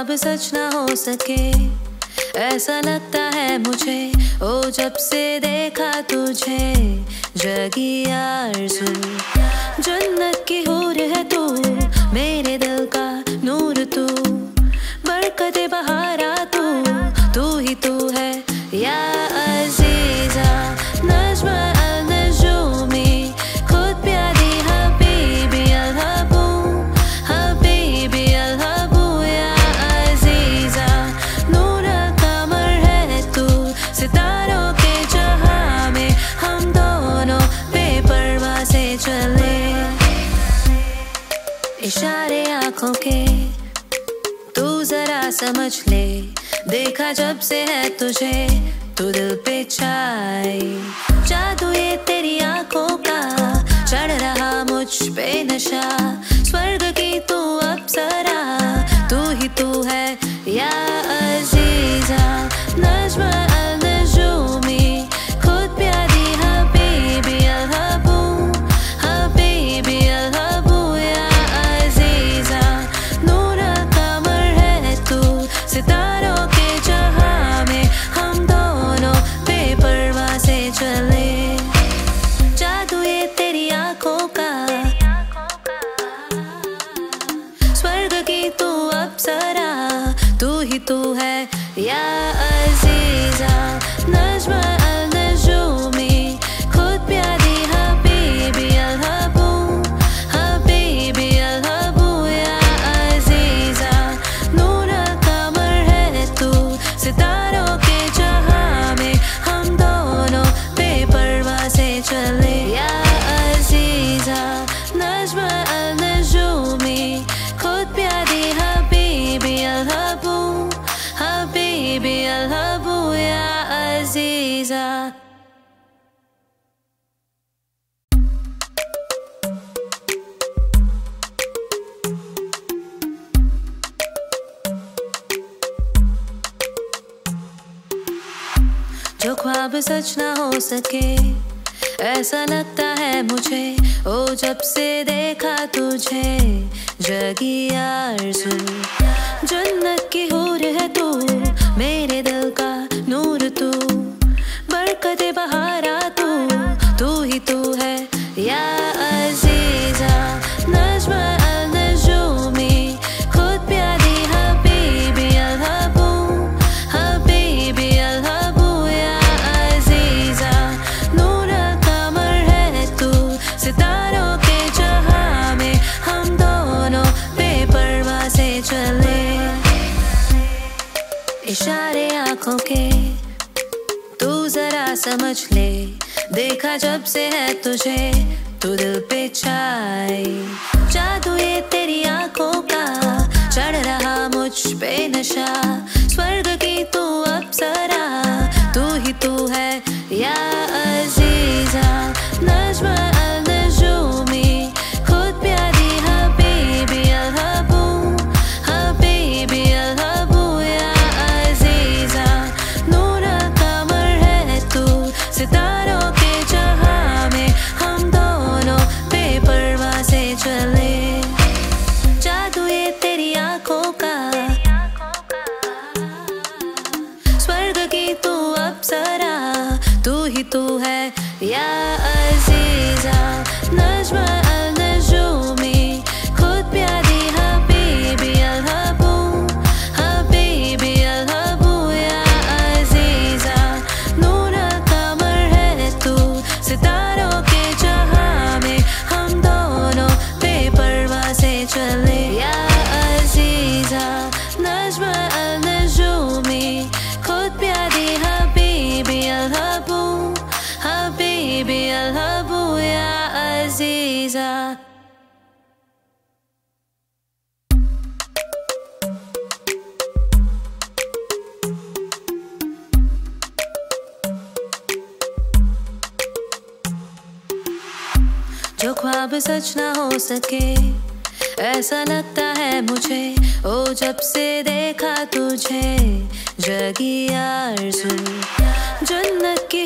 ख्वाब सच ना हो सके, ऐसा लगता है मुझे। ओ जब से देखा तुझे, जगी आरज़ू। जन्नत की हूर है तू, मेरे दिल का नूर तू, बरकते बहारा तू ही तू है या अज़ीज़ा। नज़्म अल-नजूमी, खुद प्यारी हबीबी अल-हबू, हबीबी अल-हबू या अज़ीज़ा। नूर कमर है तू, सितारों के जहां में हम दोनों बेपरवाह से चले। इशारे आँखों के तू जरा समझ ले, देखा जब से है तुझे तू दिल पे छाई। जादू ये तेरी आँखों का, चढ़ रहा मुझ पे नशा। स्वर्ग की तू अप्सरा, तू ही तू है या अज़ीज़ा। नज़्म अल-नजूमी, खुद प्यारी हबीबी अल-हबू, हबीबी अल-हबू या अज़ीज़ा। नूर कमर है तू, सितारों के जहां में हम दोनों बेपरवाह से चले। जादू ये तेरी आँखों का, स्वर्ग की तू अप्सरा, तू ही तू है या अज़ीज़ा। नज़्म अल-नजूमी, खुद प्यारी हबीबी अल-हबू, हबीबी अल-हबू या अज़ीज़ा। नूर कमर है तू, सितारों के जहां में हम दोनों बेपरवाह से चले या अज़ीज़ा। नज़्म अल-नजूमी, खुद प्यारी हबीबी अल-हबू, हबीबी अल-हबू या अज़ीज़ा। जो ख्वाब सच ना हो सके, ऐसा लगता है मुझे। ओ जब से देखा तुझे, जगी आरज़ू। जन्नत की हूर है तू, मेरे दिल का नूर तू, बरकते बहारा तू ही तू है या अज़ीज़ा। नज़्म अल-नजूमी, खुद प्यारी हबीबी अल-हबू, हबीबी अल-हबू या अज़ीज़ा। नूर कमर है तू, सितारों के जहां में हम दोनों बेपरवाह से चले। इशारे आँखों के तू जरा समझ ले, देखा जब से है तुझे तू दिल पे छाई। जादू ये तेरी आँखों का, चढ़ रहा मुझ पे नशा। स्वर्ग की तू अप्सरा, तू ही तू है या अज़ीज़ा। नज़्म अल-नजूमी, खुद प्यारी हबीबी अल-हबू, हबीबी अल-हबू या अज़ीज़ा। नूर कमर है तू, सितारों के जहां में हम दोनों बेपरवाह से चले। जादू ये तेरी आँखों का, स्वर्ग की तू अप्सरा, तू ही तू है या अज़ीज़ा। नज़्म अल-नजूमी, खुद प्यारी हबीबी अल-हबू, हबीबी अल-हबू या अज़ीज़ा। नूर कमर है तू, सितारों के जहां में हम दोनों बेपरवाह से चले या अज़ीज़ा। नज़्म अल-नजूमी, खुद प्यारी हबीबी अल-हबू, हबीबी अल-हबू या अज़ीज़ा। जो ख्वाब सच ना हो सके, ऐसा लगता है मुझे। ओ जब से देखा तुझे, जगी आरज़ू। जन्नत की